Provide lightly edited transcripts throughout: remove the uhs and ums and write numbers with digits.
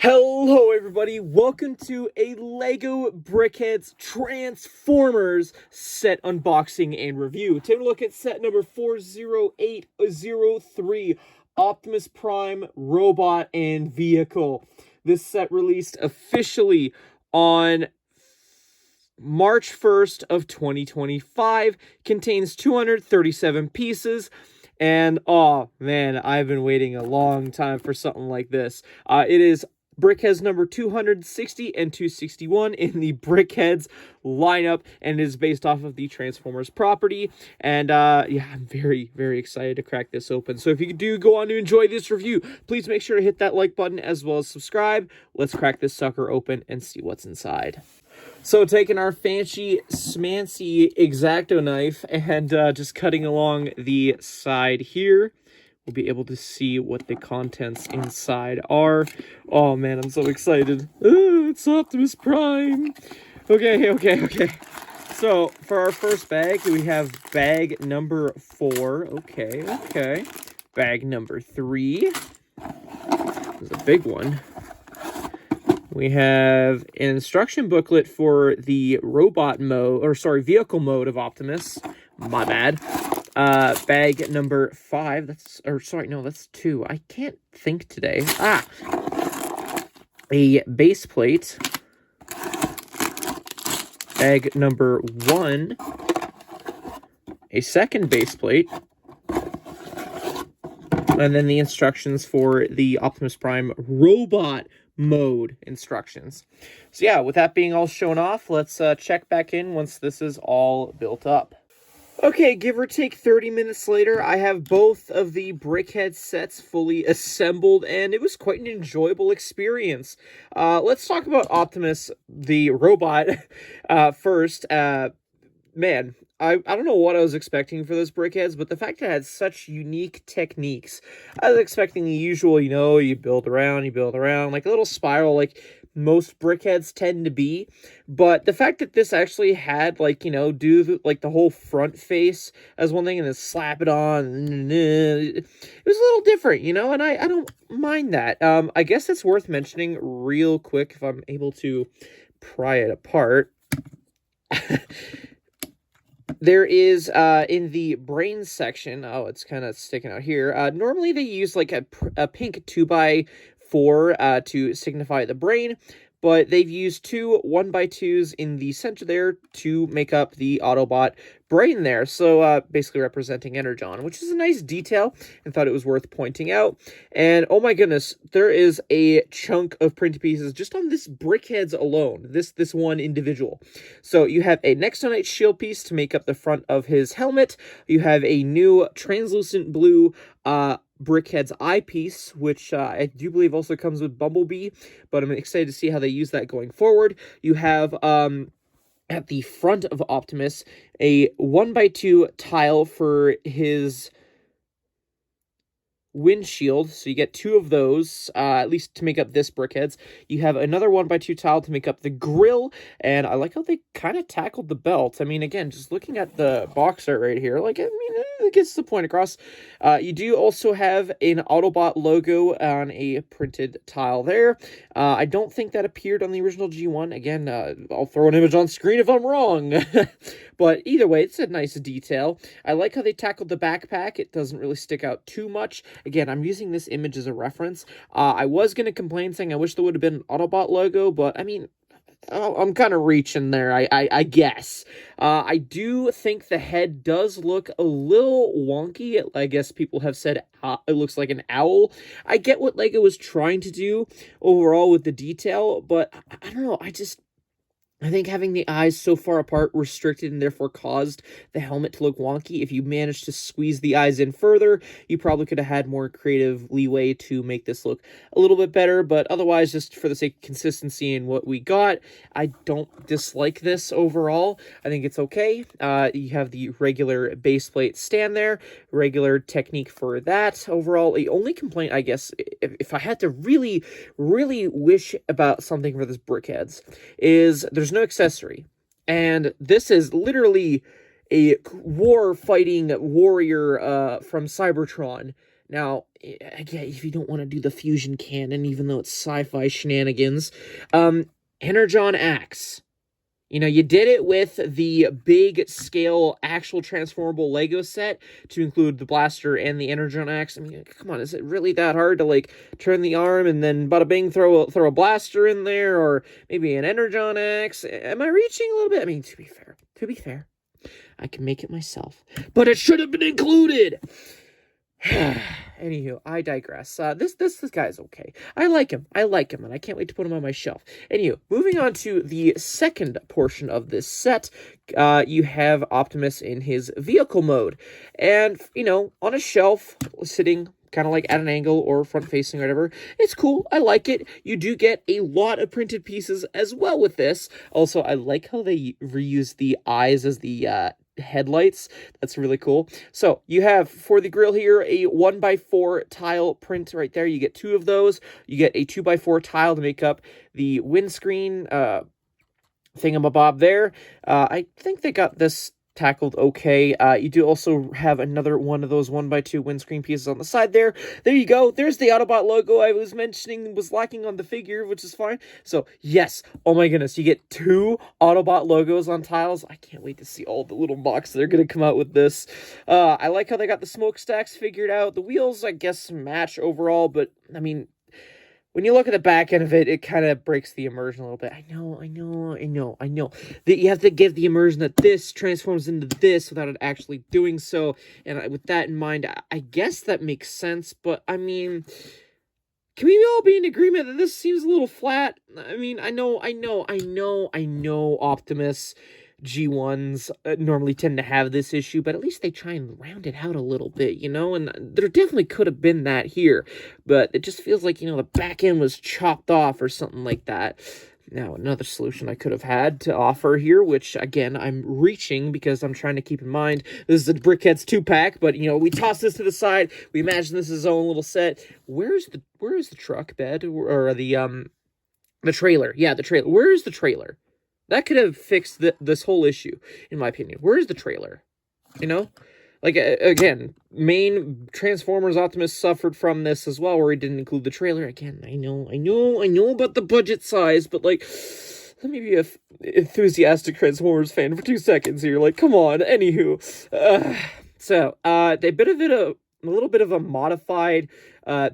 Hello everybody, welcome to a LEGO Brickheads Transformers set unboxing and review. Take a look at set number 40803, Optimus Prime Robot and Vehicle. This set released officially on March 1st of 2025, contains 237 pieces. And oh man, I've been waiting a long time for something like this. It is brickheads number 260 and 261 in the brickheads lineup, and it is based off of the Transformers property. And yeah, I'm very excited to crack this open. So if you do go on to enjoy this review, please make sure to hit that like button as well as subscribe. Let's crack this sucker open and see what's inside. So taking our fancy smancy X-Acto knife and just cutting along the side here, we'll be able to see what the contents inside are. Oh man, I'm so excited. It's Optimus Prime. Okay. So for our first bag, we have bag number 4. Okay. Bag number 3. This is a big one. We have an instruction booklet for the vehicle mode of Optimus. My bad. Bag number 5. That's 2. I can't think today. A base plate. Bag number 1. A second base plate. And then the instructions for the Optimus Prime Robot mode instructions. So yeah, with that being all shown off, let's check back in once this is all built up. Okay, give or take 30 minutes later, I have both of the brickhead sets fully assembled, and it was quite an enjoyable experience. Let's talk about Optimus, the robot, first. Man, I don't know what I was expecting for those brickheads, but the fact that it had such unique techniques. I was expecting the usual, you build around, like a little spiral, like most brickheads tend to be. But the fact that this actually had, do the whole front face as one thing and then slap it on, it was a little different, and I don't mind that. I guess it's worth mentioning real quick if I'm able to pry it apart. There is, in the brain section, it's kind of sticking out here, normally they use, like, a pink 2x4, to signify the brain, but they've used 2 1x2s in the center there to make up the Autobot brain there, so, basically representing Energon, which is a nice detail, and thought it was worth pointing out. And, oh my goodness, there is a chunk of print pieces just on this brickheads alone, this one individual. So, you have a Nextonite shield piece to make up the front of his helmet, you have a new translucent blue, brickhead's eyepiece, which I do believe also comes with Bumblebee, but I'm excited to see how they use that going forward. You have, at the front of Optimus, a 1x2 tile for his windshield, so you get 2 of those, at least to make up this brickheads. You have another 1x2 tile to make up the grill, and I like how they kind of tackled the belt. I mean, again, just looking at the box art right here, it gets the point across. You do also have an Autobot logo on a printed tile there. I don't think that appeared on the original G1. Again, I'll throw an image on screen if I'm wrong. But either way, it's a nice detail. I like how they tackled the backpack. It doesn't really stick out too much. Again, I'm using this image as a reference. I was going to complain saying I wish there would have been an Autobot logo, but I mean, I'm kind of reaching there, I guess. I do think the head does look a little wonky. I guess people have said it looks like an owl. I get what LEGO was trying to do overall with the detail, but I don't know, I think having the eyes so far apart restricted and therefore caused the helmet to look wonky. If you managed to squeeze the eyes in further, you probably could have had more creative leeway to make this look a little bit better, but otherwise, just for the sake of consistency in what we got, I don't dislike this overall. I think it's okay. You have the regular base plate stand there, regular technique for that. Overall, the only complaint, I guess, if I had to really wish about something for this brickheads, is there's no accessory. And this is literally a war-fighting warrior from Cybertron Now, again, if you don't want to do the fusion canon, even though it's sci-fi shenanigans, Energon Axe. You know, you did it with the big scale actual transformable Lego set to include the blaster and the Energon Axe. I mean, come on, is it really that hard to like turn the arm and then bada bing throw a blaster in there, or maybe an Energon Axe? Am I reaching a little bit? I mean, to be fair, I can make it myself, but it should have been included. Anywho, I digress. This guy is okay. I like him, and I can't wait to put him on my shelf. Anywho, moving on to the second portion of this set, you have Optimus in his vehicle mode, and, you know, on a shelf, sitting kind of like at an angle or front facing or whatever. It's cool. I like it. You do get a lot of printed pieces as well with this. Also, I like how they reuse the eyes as the headlights. That's really cool. So you have for the grill here a 1x4 tile print right there. You get 2 of those. You get a 2x4 tile to make up the windscreen thingamabob there. I think they got this tackled okay. You do also have another one of those 1x2 windscreen pieces on the side there. There you go. There's the Autobot logo I was mentioning was lacking on the figure, which is fine. So, yes. Oh my goodness. You get 2 Autobot logos on tiles. I can't wait to see all the little mocks that are going to come out with this. I like how they got the smokestacks figured out. The wheels, I guess, match overall, but, I mean, when you look at the back end of it, it kind of breaks the immersion a little bit. I know. That you have to give the immersion that this transforms into this without it actually doing so. And with that in mind, I guess that makes sense. But, I mean, can we all be in agreement that this seems a little flat? I mean, I know, Optimus G1s normally tend to have this issue, but at least they try and round it out a little bit, you know, and there definitely could have been that here, but it just feels like, you know, the back end was chopped off or something like that. Now, another solution I could have had to offer here, which, again, I'm reaching because I'm trying to keep in mind, this is a brickheadz 2-pack, but, you know, we toss this to the side, we imagine this is its own little set. Where is the truck bed, or the trailer? Yeah, the trailer. Where is the trailer? That could have fixed this whole issue, in my opinion. Where's the trailer? You know? Like, again, main Transformers Optimus suffered from this as well, where he didn't include the trailer. Again, I know about the budget size, but, like, let me be an enthusiastic Transformers fan for 2 seconds here. Like, come on. Anywho. They a little bit of a modified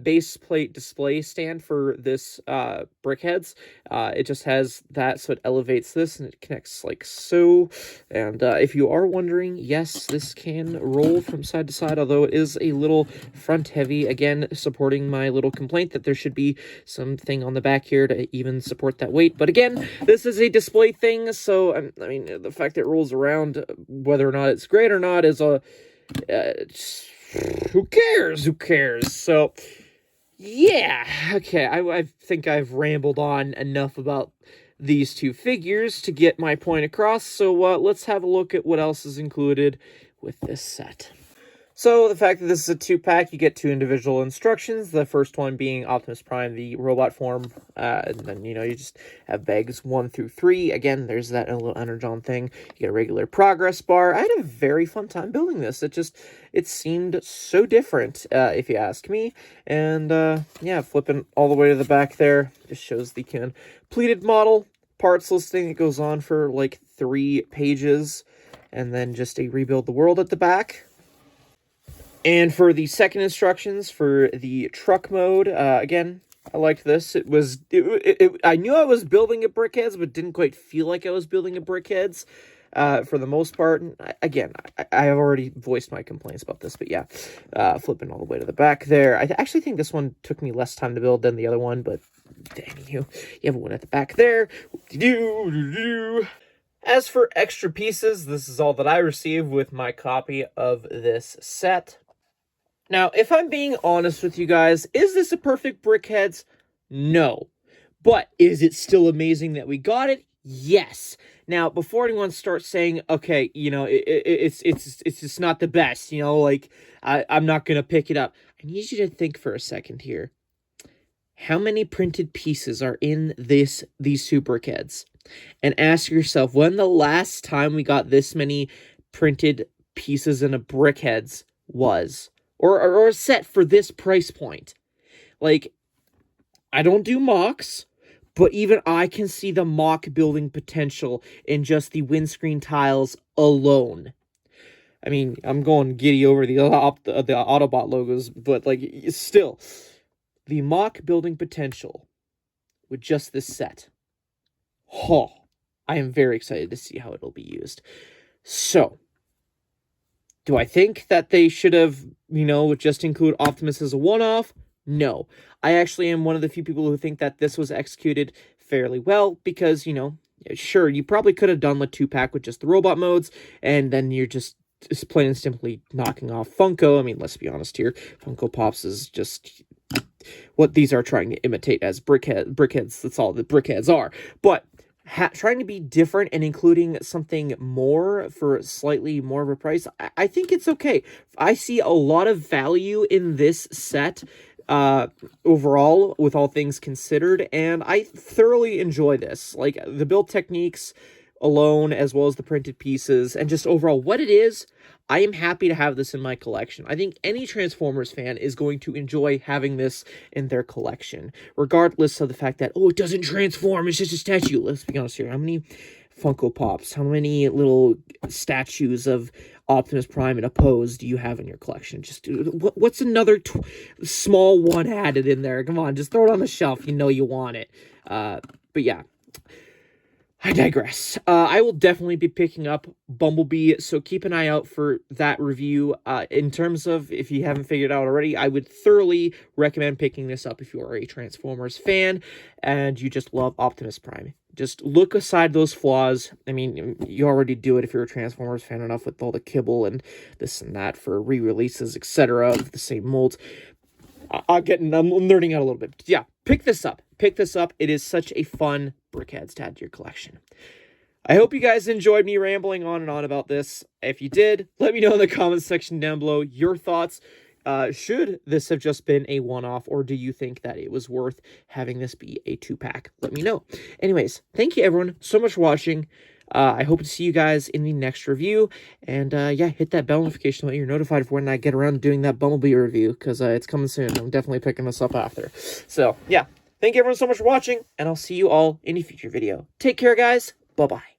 base plate display stand for this brickheadz. It just has that, so it elevates this and it connects like so. And if you are wondering, yes, this can roll from side to side, although it is a little front heavy. Again, supporting my little complaint that there should be something on the back here to even support that weight. But again, this is a display thing, so I mean, the fact that it rolls around, whether or not it's great or not, is a who cares? So, yeah, okay, I think I've rambled on enough about these 2 figures to get my point across, so let's have a look at what else is included with this set. So, the fact that this is a 2-pack, you get 2 individual instructions, the first one being Optimus Prime, the robot form, and then, you know, you just have bags 1 through 3. Again, there's that little Energon thing. You get a regular progress bar. I had a very fun time building this. It seemed so different, if you ask me. And, yeah, flipping all the way to the back there, just shows the completed model, parts listing. It goes on for, like, 3 pages, and then just a rebuild the world at the back. And for the second instructions, for the truck mode, again, I liked this. I knew I was building a brickheadz, but didn't quite feel like I was building a brickheadz for the most part. Again, I have already voiced my complaints about this, but yeah, flipping all the way to the back there. I actually think this one took me less time to build than the other one, but anywho, you have one at the back there. As for extra pieces, this is all that I received with my copy of this set. Now, if I'm being honest with you guys, is this a perfect brickheadz? No. But is it still amazing that we got it? Yes. Now, before anyone starts saying, okay, you know, it's just not the best, you know, like, I'm not going to pick it up. I need you to think for a second here. How many printed pieces are in these 2 brickheadz? And ask yourself, when the last time we got this many printed pieces in a brickheadz was? or a set for this price point. Like, I don't do mocks, but even I can see the mock building potential in just the windscreen tiles alone. I mean, I'm going giddy over the Autobot logos, but, like, still, the mock building potential with just this set. Oh, I am very excited to see how it'll be used. So, do I think that they should have, just include Optimus as a one-off? No. I actually am one of the few people who think that this was executed fairly well because, sure, you probably could have done the 2-pack with just the robot modes, and then you're just plain and simply knocking off Funko. I mean, let's be honest here. Funko Pops is just what these are trying to imitate as brickheads. That's all that brickheads are. But trying to be different and including something more for slightly more of a price, I think it's okay. I see a lot of value in this set overall, with all things considered, and I thoroughly enjoy this. Like, the build techniques alone, as well as the printed pieces, and just overall what it is, I am happy to have this in my collection. I think any Transformers fan is going to enjoy having this in their collection, regardless of the fact that, oh, it doesn't transform, it's just a statue. Let's be honest here. How many Funko Pops, how many little statues of Optimus Prime in a pose do you have in your collection? Just, what's another small one added in there? Come on, just throw it on the shelf. You know you want it. But yeah. I digress. I will definitely be picking up Bumblebee, so keep an eye out for that review. In terms of, if you haven't figured it out already, I would thoroughly recommend picking this up if you are a Transformers fan and you just love Optimus Prime. Just look aside those flaws. I mean, you already do it if you're a Transformers fan enough with all the kibble and this and that for re-releases, etc. of the same molds. I'm nerding out a little bit. Yeah, pick this up. Pick this up. It is such a fun brickheads to add to your collection. I hope you guys enjoyed me rambling on and on about this. If you did, let me know in the comments section down below your thoughts. Should this have just been a one-off, or do you think that it was worth having this be a 2-pack? Let me know. Anyways, thank you everyone so much for watching. I hope to see you guys in the next review. And yeah, hit that bell notification so that you're notified for when I get around to doing that Bumblebee review, because it's coming soon. I'm definitely picking this up after. So yeah, thank you everyone so much for watching, and I'll see you all in a future video. Take care, guys. Bye-bye.